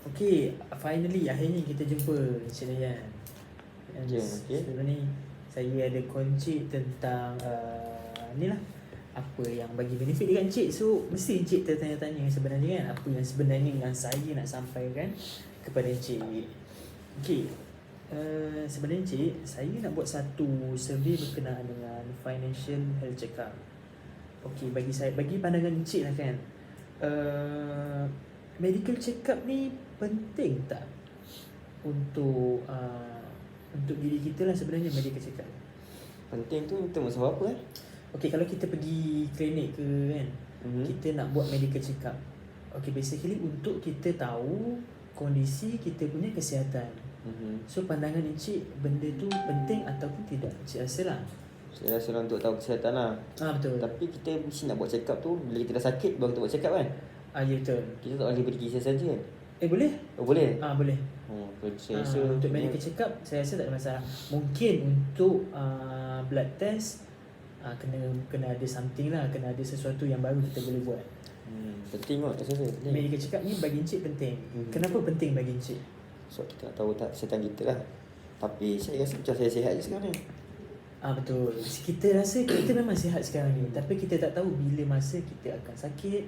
Okay, finally akhirnya kita jumpa Encik Dayan. Ya, okay. Sebelum ni saya ada kongsi tentang ni lah, apa yang bagi benefit dekat Encik. So mesti Encik tertanya-tanya sebenarnya kan, apa yang sebenarnya yang saya nak sampaikan kepada Encik. Okay, sebenarnya Encik, saya nak buat satu survey berkenaan dengan financial health check-up. Okay, bagi pandangan Encik lah kan, medical check-up ni penting tak untuk diri kita lah sebenarnya medical check-up? Penting tu untuk masalah apa Okay, kalau kita pergi klinik ke kan, kita nak buat medical check-up. Okay, basically untuk kita tahu kondisi kita punya kesihatan. So pandangan Encik, benda tu penting ataupun tidak? Encik rasa lah. Saya rasa lah untuk tahu kesihatan lah. Betul. Tapi kita mesti nak buat check-up tu bila kita dah sakit baru kita buat check-up kan. Ya betul. Kita tak boleh pergi saja kan. Boleh? Oh boleh? Boleh. Saya rasa untuk medical check-up saya rasa tak ada masalah. Mungkin untuk blood test kena ada something lah, kena ada sesuatu yang baru kita boleh buat. Penting kot rasa saya. Medical check-up ni bagi Encik penting. Kenapa penting bagi Encik? So kita nak tahu tak kesihatan kita lah. Tapi saya rasa macam saya sihat je sekarang ni. Betul. Kita rasa kita memang sihat sekarang ni, tapi kita tak tahu bila masa kita akan sakit,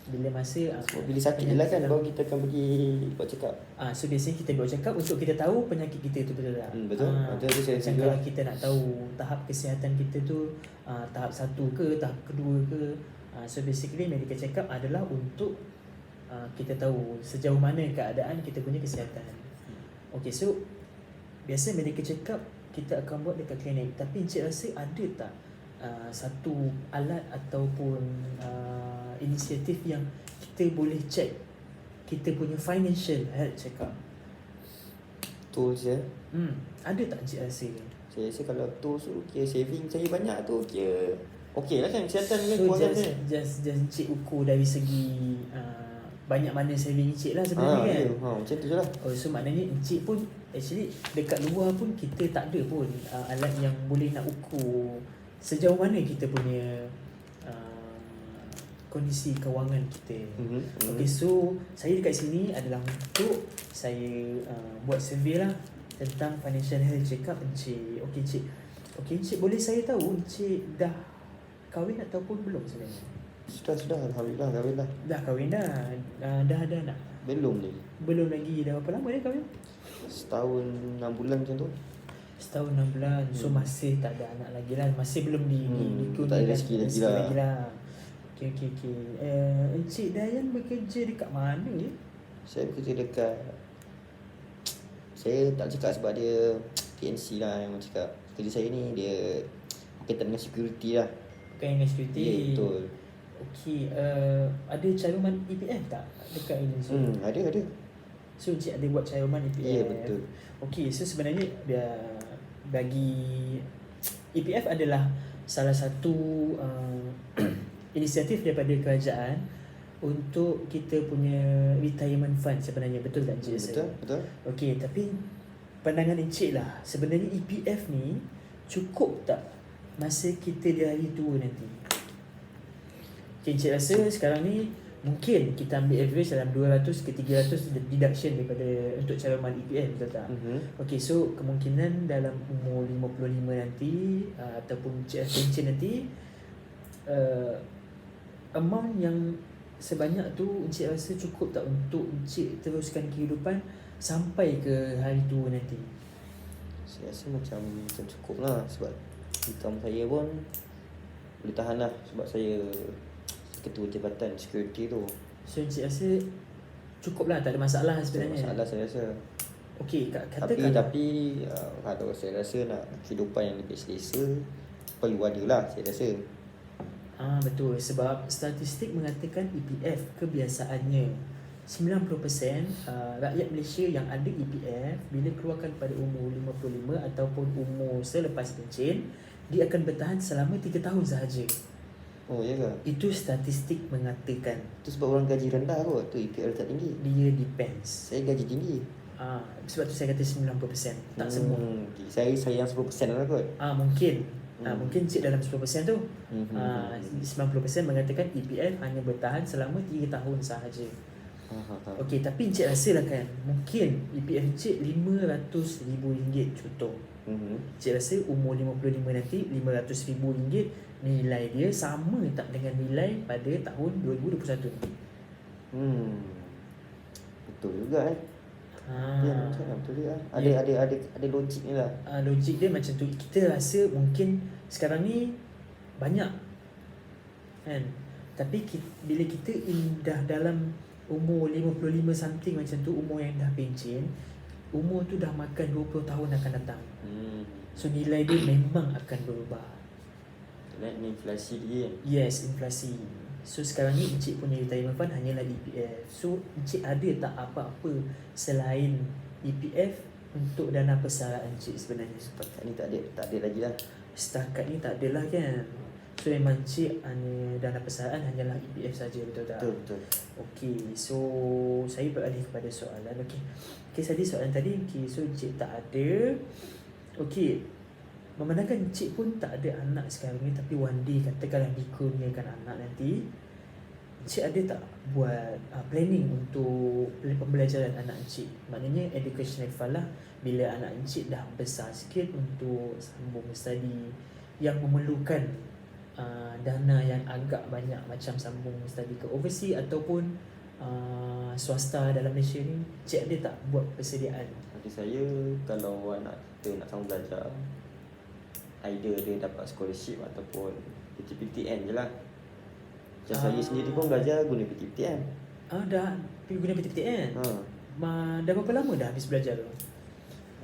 bila masa bila sakit je lah kan baru kita akan pergi buat check up. So biasanya kita buat check up untuk kita tahu penyakit kita tu betul tak? Betul. Betul tu saya macam setuju. kalau kita nak tahu tahap kesihatan kita tu tahap 1 ke, tahap kedua ke. So basically medical check up adalah untuk kita tahu sejauh mana keadaan kita punya kesihatan. Okay, so biasa medical check up kita akan buat dekat klinik. Tapi Encik rasa ada tak satu alat ataupun inisiatif yang kita boleh check kita punya financial health check-up? Tools je. Ada tak Encik rasa? Saya rasa kalau tools tu kira saving saya banyak tu kira okey lah kan kesihatan dengan So kewangan saya. just Encik ukur dari segi banyak mana saving Encik lah sebenarnya kan? Macam tu je lah. So maknanya Encik pun actually dekat luar pun kita tak ada pun alat yang boleh nak ukur sejauh mana kita punya kondisi kewangan kita. Okay, so saya dekat sini adalah untuk saya buat survey lah tentang financial health check-up Encik. Okay Encik, boleh saya tahu Encik dah kahwin ataupun belum sebenarnya? Sudah alhamdulillah kahwin dah. Dah kahwin dah. Dah ada anak? Belum lagi. Belum lagi. Dah berapa lama dia kahwin? Setahun 6 bulan macam tu. Setahun 6 bulan. So masih tak ada anak lagi lah. Masih belum tak ada rezeki lagi lah. Okay. Encik Dayan bekerja dekat mana ya? Saya bekerja dekat, saya tak cakap sebab dia TNC lah yang cakap. Kerja saya ni dia berkaitan dengan security lah. Berkaitan dengan security. Ya, betul. Okay, ada caruman EPF tak dekat ini? Ada. So Encik ada buat caruman EPF? Ya, betul. Okay, so sebenarnya bagi EPF adalah salah satu inisiatif daripada kerajaan untuk kita punya retirement fund sebenarnya. Betul tak Encik? Betul. Okay, tapi pandangan Encik lah, sebenarnya EPF ni cukup tak masa kita di hari tua nanti? Okay, Encik rasa sekarang ni mungkin kita ambil average dalam 200 ke 300 deduction daripada untuk caruman EPF, betul tak? Okay, so kemungkinan dalam umur 55 nanti ataupun Encik pension nanti amount yang sebanyak tu Encik rasa cukup tak untuk Encik teruskan kehidupan sampai ke hari tua nanti? Saya rasa macam cukup lah sebab income saya pun boleh tahan lah sebab saya ketua jabatan security tu. So Encik rasa cukup lah, tak ada masalah sebenarnya? Tak ada masalah saya rasa. Okay, tapi kalau saya rasa nak kehidupan yang lebih selesa perlu ada lah saya rasa. Betul, sebab statistik mengatakan EPF kebiasaannya 90% rakyat Malaysia yang ada EPF bila keluarkan pada umur 55 ataupun umur selepas pencen, dia akan bertahan selama 3 tahun sahaja. Oh ya ke? Itu statistik mengatakan. Itu sebab orang gaji rendah kot, tu EPF tak tinggi. Dia depends. Saya gaji tinggi. Sebab tu saya kata 90%, tak semua. Saya sayang 10% lah kot. Mungkin cik dalam 10% tu. 90% mengatakan EPF hanya bertahan selama 3 tahun sahaja. Okey, tapi Encik rasa lah kan, mungkin EPF Encik RM500,000 contoh. Encik rasa umur 55 nanti RM500,000 nilai dia sama tak dengan nilai pada tahun 2021 ni? Betul juga Ya, macam mana betul juga. Ada logik ni lah. Logik dia macam tu. Kita rasa mungkin sekarang ni banyak kan, tapi bila kita dah dalam umur 55 something macam tu, umur yang dah pencen, umur tu dah makan 20 tahun akan datang. So nilai dia memang akan berubah. Ni inflasi dia kan? Yes, inflasi. So sekarang ni Encik punya retirement fund hanyalah EPF. So Encik ada tak apa-apa selain EPF untuk dana persaraan Encik sebenarnya? Setakat ni tak ada lagi lah. Setakat ni tak adalah kan. So memang Encik hanya dana persaraan hanyalah EPF saja, betul tak? Betul. Okey, so saya beralih kepada soalan. Okey, tadi soalan tadi, so Encik tak ada. Okey, memandangkan Encik pun tak ada anak sekarang ni, tapi one day katakanlah dikurniakan anak nanti, Encik ada tak buat planning untuk pembelajaran anak Encik? Maknanya educational fund lah, bila anak Encik dah besar sikit untuk sambung study yang memerlukan dana yang agak banyak, macam sambung study ke overseas ataupun swasta dalam Malaysia ni, Encik ada tak buat persediaan? Bagi saya, kalau anak kita nak sambung belajar, either dia dapat scholarship ataupun PTPTN je lah. Macam saya sendiri pun belajar guna PTPTN. Dah guna PTPTN? Dah berapa lama dah habis belajar tu?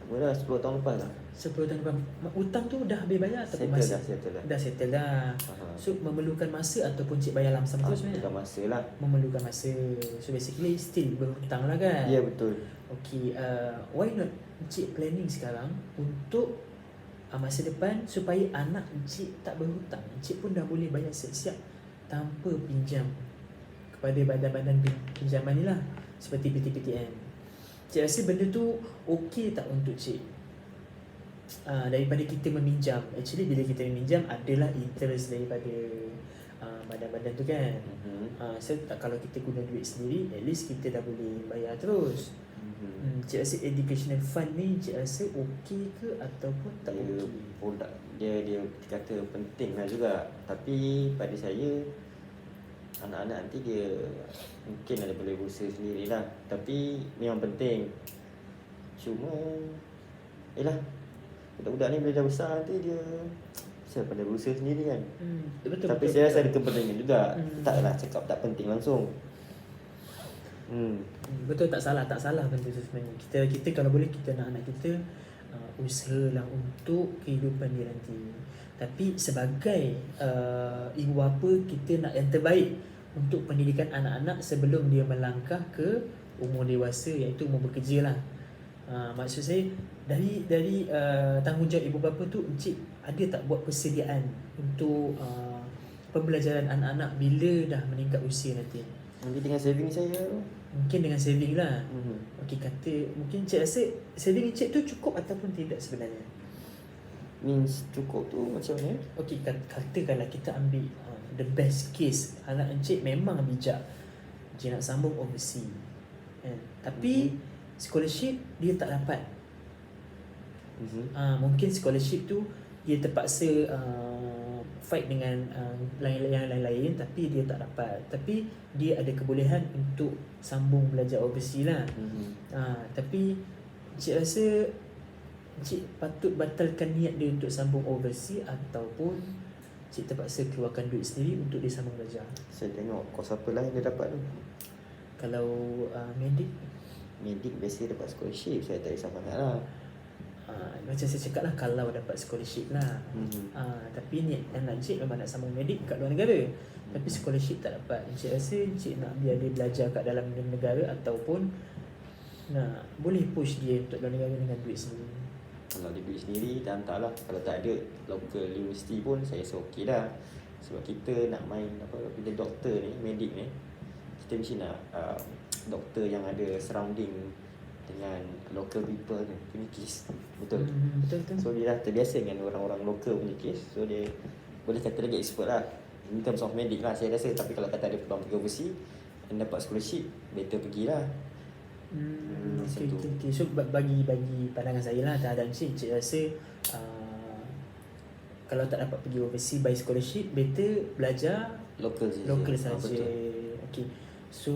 Dah 10 tahun lepas lah. 10 tahun lepas. Hutang tu dah habis bayar ataupun masih? Dah settle dah. So memerlukan masa ataupun Cik bayar lamsam tu sebenarnya? Memerlukan masa lah. Memerlukan masa. So basically still berhutang lah kan? Ya, betul. Okay, why not Cik planning sekarang untuk masa depan supaya anak Encik tak berhutang. Encik pun dah boleh bayar siap-siap tanpa pinjam kepada badan-badan pinjaman ni lah, seperti PTPTN. Cik rasa benda tu okey tak untuk Cik? Daripada kita meminjam. Actually bila kita meminjam adalah interest daripada badan-badan tu kan. So kalau kita guna duit sendiri, at least kita dah boleh bayar terus. Cik rasa educational fund ni Cik rasa okey ke ataupun tak okey? Produk dia kata penting lah juga. Tapi pada saya, anak-anak nanti dia mungkin ada boleh berusaha sendirilah. Tapi memang penting. Cuma budak-budak ni bila dah besar nanti dia bisa pandai berusaha sendiri kan. Betul. Tapi saya rasa ada kepentingan juga. Taklah cakap tak penting langsung. Betul, tak salah benda tu sebenarnya. Kita kalau boleh, kita nak anak kita usahalah untuk kehidupan dia nanti. Tapi sebagai ibu bapa, kita nak yang terbaik untuk pendidikan anak-anak sebelum dia melangkah ke umur dewasa, iaitu umur bekerja lah. Maksud saya, dari tanggungjawab ibu bapa tu, Encik ada tak buat persediaan untuk pembelajaran anak-anak bila dah meningkat usia nanti? Nanti dengan saving saya. Mungkin dengan saving lah. Okey, mungkin Encik rasa saving Encik tu cukup ataupun tidak sebenarnya? Means cukup tu macam mana? Okey, katakanlah kita ambil the best case, anak Encik memang bijak, Encik nak sambung overseas kan? Tapi scholarship dia tak dapat. Mungkin scholarship tu dia terpaksa fight dengan yang lain-lain, tapi dia tak dapat. Tapi dia ada kebolehan untuk sambung belajar overseas lah. Tapi Encik rasa Encik patut batalkan niat dia untuk sambung overseas ataupun Encik terpaksa keluarkan duit sendiri untuk dia sambung belajar? Saya tengok kos apa lah yang dia dapat tu. Kalau medik biasa dapat scholarship, saya tak risau sangat lah. Macam saya cakap lah, kalau dapat scholarship lah. Tapi niat anak Encik memang nak sambung medik kat luar negara, tapi scholarship tak dapat. Encik rasa Encik nak biar dia belajar kat dalam negara ataupun nak boleh push dia untuk luar negara dengan duit sendiri? Kalau ada duit sendiri, dah hantar lah. Kalau tak ada, local university pun saya rasa okey dah. Sebab kita nak main bila doktor ni, medik ni, kita mesti nak doktor yang ada surrounding dengan local people ni punya case. Betul. So dia dah terbiasa dengan orang-orang local punya case. So dia boleh kata lagi expert lah in terms of medik lah saya rasa. Tapi kalau kata ada peluang pergi overseas, yang dapat scholarship, better pergilah. Macam tu. Okay. So bagi pandangan saya lah terhadap Encik rasa kalau tak dapat pergi overseas by scholarship, better belajar Local je. local Ah, saja. betul. Okay. So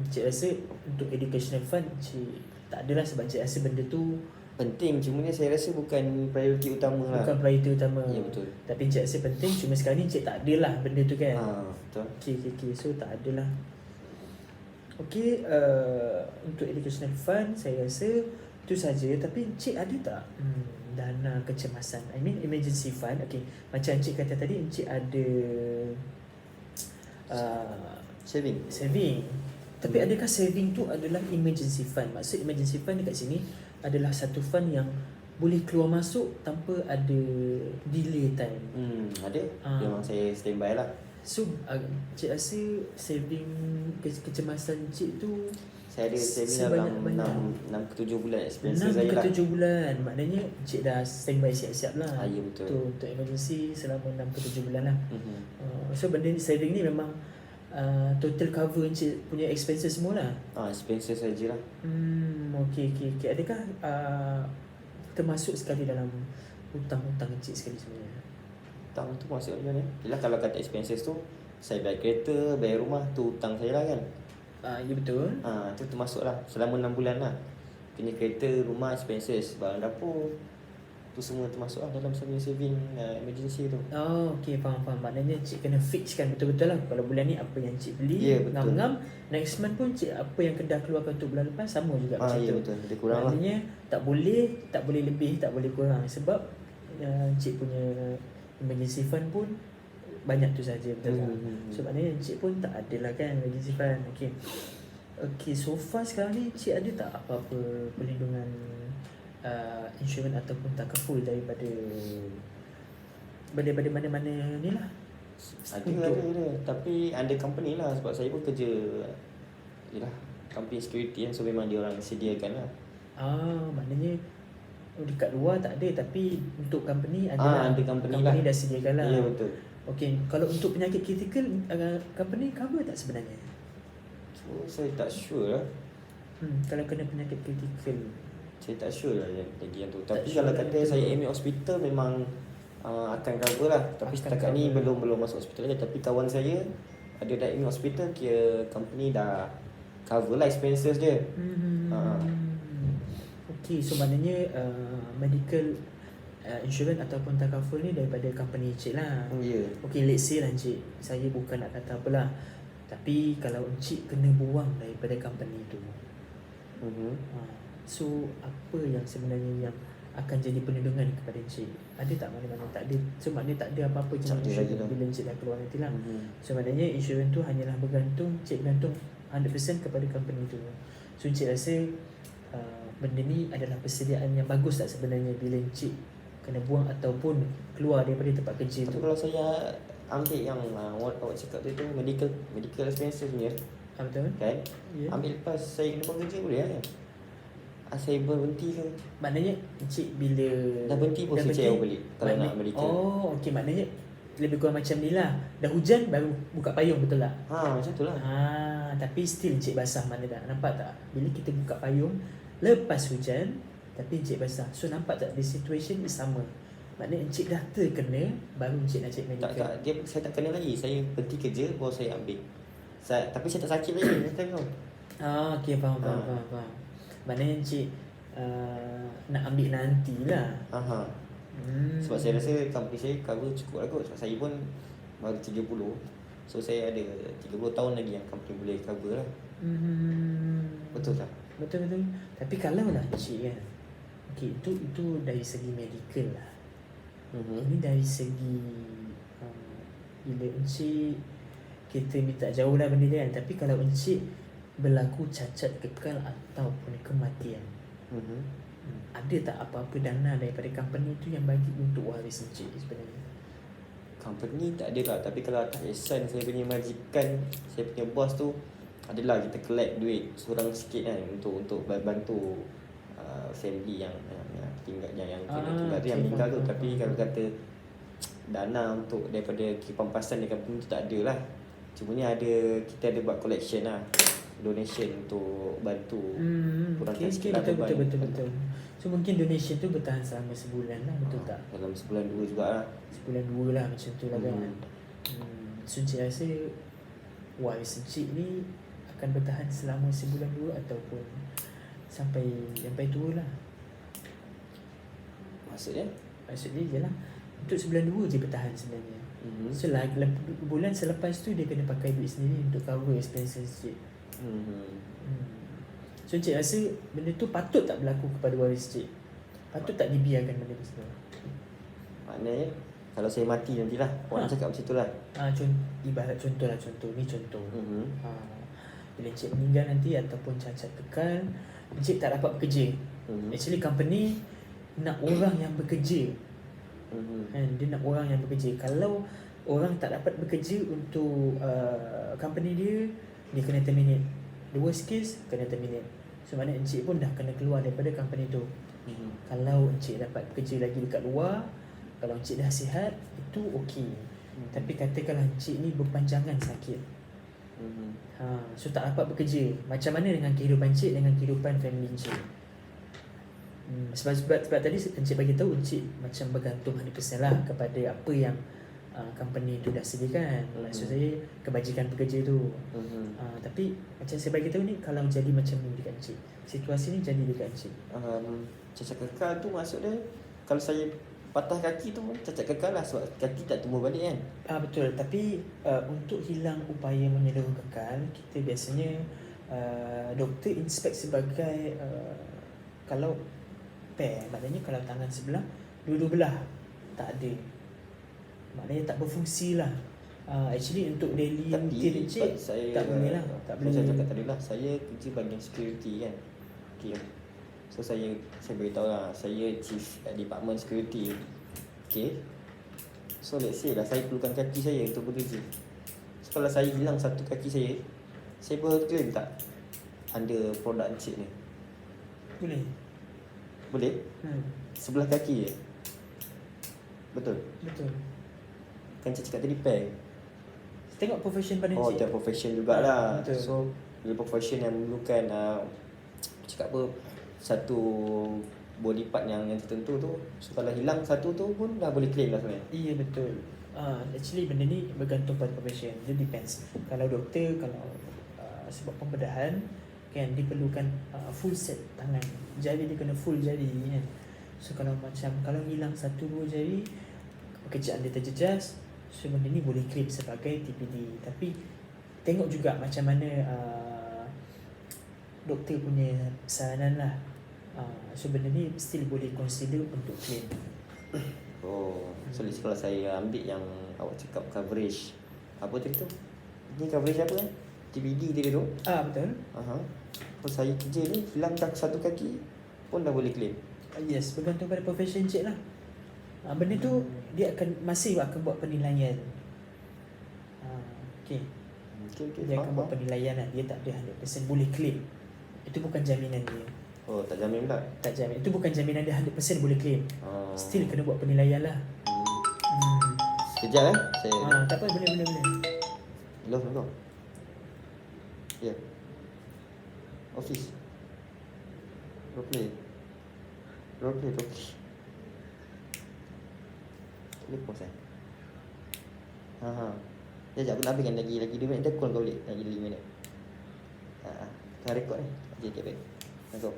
Encik rasa untuk educational fund Encik tak adalah, sebab Encik rasa benda tu Penting, cuma ni saya rasa bukan prioriti utama lah. bukan priority utama. Ya, betul. Tapi Encik rasa penting, cuma sekarang ni Encik tak adalah benda tu kan. Betul. Okay. So tak adalah. Okay, untuk educational fund saya rasa itu saja. Tapi Encik ada tak dana kecemasan, I mean emergency fund? Okay, macam Encik kata tadi, Encik ada saving. Tapi adakah saving tu adalah emergency fund? Maksud emergency fund dekat sini adalah satu fund yang boleh keluar masuk tanpa ada delay time. Ada. Memang saya standby lah. So Encik rasa saving kecemasan Encik tu Saya ada saving dalam 6 ke 7 bulan expenses 6 saya ke lah. 7 bulan. Maknanya Encik dah standby siap-siap lah. Ya, betul. Tu, untuk emergency selama 6 ke 7 bulan lah. So benda ni, saving ni memang total cover Encik punya expenses semua lah. Expenses saja lah. Okay. Adakah termasuk sekali dalam hutang-hutang Encik sekali sebenarnya? Hutang tu masuk macam mana? Yelah, kalau kata expenses tu, saya bayar kereta, bayar rumah, tu hutang saya lah kan. Ya betul. Tu termasuk lah selama 6 bulan lah. Kena kereta, rumah, expenses, barang dapur, tu semua termasuk lah dalam saving emergency tu. Okay, faham. Maknanya Encik kena fixkan betul-betul lah. Kalau bulan ni apa yang Encik beli, Ya, betul. ngam-ngam, next month pun Encik apa yang Kedah keluarkan untuk bulan lepas sama juga macam Ya, tu. betul. Lebih kurang lah. Maknanya tak boleh lebih, tak boleh kurang. Sebab Encik punya emergency fund pun banyak tu saja, betul tak? So maknanya Encik pun tak ada lah kan emergency fund. Okay, so far sekarang ni Encik ada tak apa-apa perlindungan insurans ataupun takaful daripada mana-mana ni lah? Ada. Tapi under company lah, sebab saya pun kerja company security kan. So memang dia orang sediakan lah. Maknanya dekat luar tak ada, tapi untuk company ada lah. Ada company dah sediakan lah. Ya, betul. Okay, kalau untuk penyakit kritikal, company cover tak sebenarnya? So saya tak sure lah. Kalau kena penyakit kritikal, Saya tak sure lah lagi yang tu. Tak Tapi sure kalau lah kata itu. saya ambil hospital, memang akan cover lah. Tapi Akan setakat ni cover. belum masuk hospital lagi. Tapi kawan saya ada dah ambil hospital, kira company dah cover lah expenses dia. Okay, so maknanya medical insurance ataupun takaful ni daripada company Encik lah. Ya. Okay, let's say lah Encik, saya bukan nak kata apalah, tapi kalau Encik kena buang daripada company tu, so apa yang sebenarnya yang akan jadi perlindungan kepada Encik? Ada tak mana-mana? Tak ada. So maknanya tak ada apa-apa je Tak ada lagi insurans dah. bila Encik dah keluar nanti lah. So maknanya insurans tu hanyalah bergantung, Encik bergantung 100% kepada company tu. So Encik rasa benda ni adalah persediaan yang bagus tak sebenarnya bila Encik kena buang ataupun keluar daripada tempat kerja Tapi tu? kalau saya ambil yang awak cakap tu medical expenses punya Betul? kan, Ya. ambil lepas saya kena buang kerja boleh kan? Saya berhenti ke? Maknanya Encik bila Dah berhenti pun saya cek balik kalau nak medical. Okay, maknanya lebih kurang macam ni lah. Dah hujan baru buka payung, betul tak? Macam tu lah. Tapi still Encik basah, mana tak? Nampak tak? Bila kita buka payung lepas hujan, tapi Encik basah. So nampak tak, the situation is sama. Maknanya Encik dah terkena, baru Encik nak cek medical. Tak, saya tak kena lagi. Saya berhenti kerja baru saya ambil. Tapi saya tak sakit lagi. Saya tahu. Okay, faham. Maknanya Encik nak ambil nantilah. Sebab saya rasa company saya cover cukup lah kot. Sebab saya pun baru 30. So saya ada 30 tahun lagi yang company boleh cover lah. Betul tak? Betul. Tapi kalau lah Encik kan, okay, itu dari segi medical lah. Ini dari segi bila Encik, kita minta jauh lah benda dia kan, tapi kalau Encik berlaku cacat kekal ataupun kematian, ada tak apa-apa dana daripada company tu yang bagi untuk waris Encik sebenarnya? Company tak ada lah. Tapi kalau atas ihsan saya punya majikan, saya punya bos tu, adalah kita collect duit seorang sikit kan untuk bantu family yang tinggal, yang kena tinggal tu, yang meninggal tu. Tapi kalau kata dana untuk daripada pampasan dekat company tu tak ada lah. Cuma ni kita ada buat collection lah, donation untuk bantu kurangkan Okay, sikit lah betul. So mungkin donation tu bertahan selama sebulan lah, betul tak? Dalam sebulan 2 jugalah. Sebulan 2 lah macam tu lah kan. So Encik rasa wise Encik ni akan bertahan selama sebulan 2 ataupun sampai tua lah. Maksudnya? Maksudnya je lah, untuk sebulan 2 je bertahan sebenarnya. So lah, bulan selepas tu dia kena pakai duit sendiri untuk cover expenses Encik. So Encik rasa benda tu patut tak berlaku kepada waris Encik? Patut tak dibiarkan benda tu? Maknanya kalau saya mati nantilah, orang cakap macam tu lah. Ibarat contoh. Ni contoh. Bila Encik meninggal nanti ataupun cacat kekal, Encik tak dapat bekerja. Actually company nak orang yang bekerja. Dia nak orang yang bekerja. Kalau orang tak dapat bekerja untuk company dia kena terminate. The worst case, kena terminate. So maknanya Encik pun dah kena keluar daripada company tu. Kalau Encik dapat bekerja lagi dekat luar, kalau Encik dah sihat, itu okey. Tapi katakanlah Encik ni berpanjangan sakit, so tak dapat bekerja, macam mana dengan kehidupan Encik, dengan kehidupan family Encik? Sebab tadi Encik bagi tahu Encik macam bergantung 100% lah kepada apa yang company tu dah sediakan. Maksud saya kebajikan pekerja tu. Tapi macam saya bagi tahu ni, kalau jadi macam ni dekat Encik, situasi ni jadi dekat Encik, cacat kekal tu maksud dia, kalau saya patah kaki tu cacat kekal lah, sebab kaki tak tumbuh balik kan. Betul. Tapi untuk hilang upaya menyeluruh kekal, kita biasanya doktor inspect sebagai kalau pair, maknanya kalau tangan sebelah, dua-dua belah tak ada, maknanya tak berfungsi lah. Actually untuk daily routine Encik tak boleh lah. Tak boleh. Saya cakap tadi lah, saya kerja bahagian security kan. Okay. So saya beritahu lah, saya chief at department security. Okay. So let's say lah, saya perlukan kaki saya untuk bekerja. So kalau saya hilang satu kaki saya boleh claim tak under produk Encik ni? Boleh. Boleh? Sebelah kaki je? Betul? Kan Encik cakap tadi pair. Tengok profession pada Encik. Tengok profession jugalah. Betul. So bila profession yang memerlukan cakap apa, satu body part yang tertentu tu, so kalau hilang satu tu pun dah boleh claim lah sebenarnya. Iya, betul. Actually benda ni bergantung pada profession. Dia depends. Kalau doktor, kalau sebab pembedahan kan, diperlukan full set tangan. Jari dia kena full jari kan. So kalau hilang 1-2 jari, pekerjaan dia terjejas, so benda ni boleh claim sebagai TPD. Tapi tengok juga macam mana doktor punya saranan lah. So benda ni still boleh consider untuk claim. So kalau saya ambil yang awak cakap coverage, apa tadi tu? Ni coverage apa kan? TPD tadi tu? Betul. So saya kerja ni hilang satu kaki pun dah boleh claim. Yes, bergantung pada profession Encik lah. Benda tu dia masih akan buat penilaian. Okay. Dia akan buat penilaian lah. Dia tak ada 100% boleh claim. Itu bukan jaminan dia. Tak jamin pula? Tak jamin. Itu bukan jaminan dia 100% boleh claim. Still kena buat penilaian lah. Sekejap saya... tak apa, boleh. Hello. Ya. Office. Roleplay. Boleh pause kan? Sekejap aku nak habiskan lagi 2 minit. Dah call kau balik lagi 5 minit. Kita rekod ni. Okay, baik. Let's go.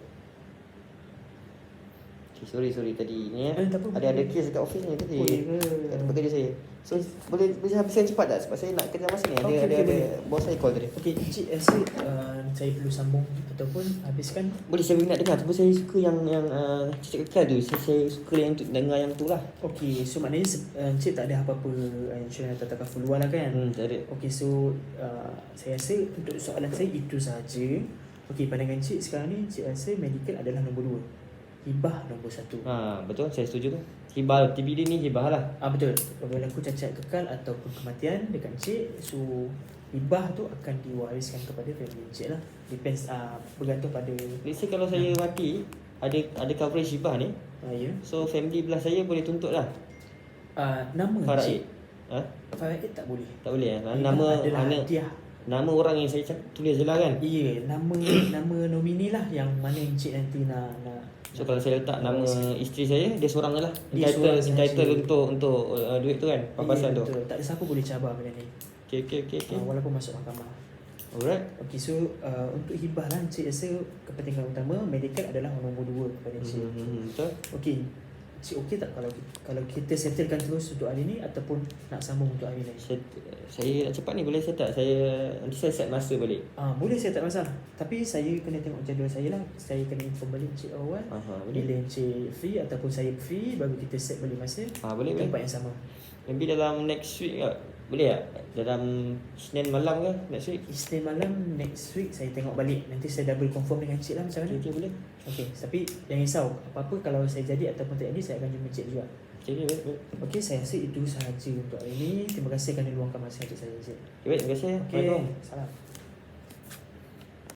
Okay, sorry tadi ni ada kes dekat office ni tadi. Kat tempat kerja saya. So boleh habiskan cepat tak? Sebab saya nak kerja masa ni. Ada bos saya call tadi. Okay, Encik rasa saya perlu sambung ataupun habiskan? Boleh, saya nak dengar. Tapi saya suka yang cakap kekal tu. Saya suka yang untuk dengar yang tu lah. Okay, so maknanya Encik tak ada apa-apa insurans atau takaful luar lah kan? Tak ada. Okay, so saya rasa untuk soalan saya itu sahaja. Okay, pandangan Encik sekarang ni, Encik rasa medical adalah nombor 2, hibah nombor 1. Betul, saya setuju tu. Hibah TBD ni hibah lah. Betul. Kalau berlaku cacat kekal ataupun kematian dekat Encik, so hibah tu akan diwariskan kepada family Encik lah. Depends, bergantung pada. Let's say kalau saya mati, ada coverage hibah ni. Ya. So family belah saya boleh tuntut lah. Nama Faraid. Encik. Fawaid tak boleh. Tak boleh Nama adalah hadiah. Nama orang yang saya tulis je lah kan. Ya, nama nomini lah yang mana encik nanti nak So kalau saya letak nama isteri saya, dia seorang je lah. Dia seorang Entitled untuk duit tu kan, papasan tu. betul. Tak ada siapa boleh cabar benda ni. Okay. Walaupun masuk mahkamah. Alright. Okay, so untuk hibah lah, encik rasa kepentingan utama medical adalah nombor 2 kepada encik. Betul. Okay, encik okey tak kalau kita settlekan terus untuk hari ni ataupun nak sambung untuk hari lain? Saya nak cepat ni, boleh saya tak? Nanti saya set masa balik. Boleh, saya tak masalah. Tapi saya kena tengok jadual saya lah. Saya kena inform balik encik awal. Bila encik free ataupun saya free, baru kita set balik masa. Boleh. Tempat yang sama. Maybe dalam next week tak? Boleh tak? Dalam Isnin malam ke next week? Isnin malam next week saya tengok balik. Nanti saya double confirm dengan encik lah macam mana. Okay, boleh. Okay, tapi jangan risau. Apa-apa kalau saya jadi ataupun tak jadi, saya akan jumpa encik juga. Okay, baik. Okay, saya rasa itu sahaja untuk hari ini. Terima kasih kerana luangkan masa untuk saya, encik. Baik, terima kasih. Okay, salam.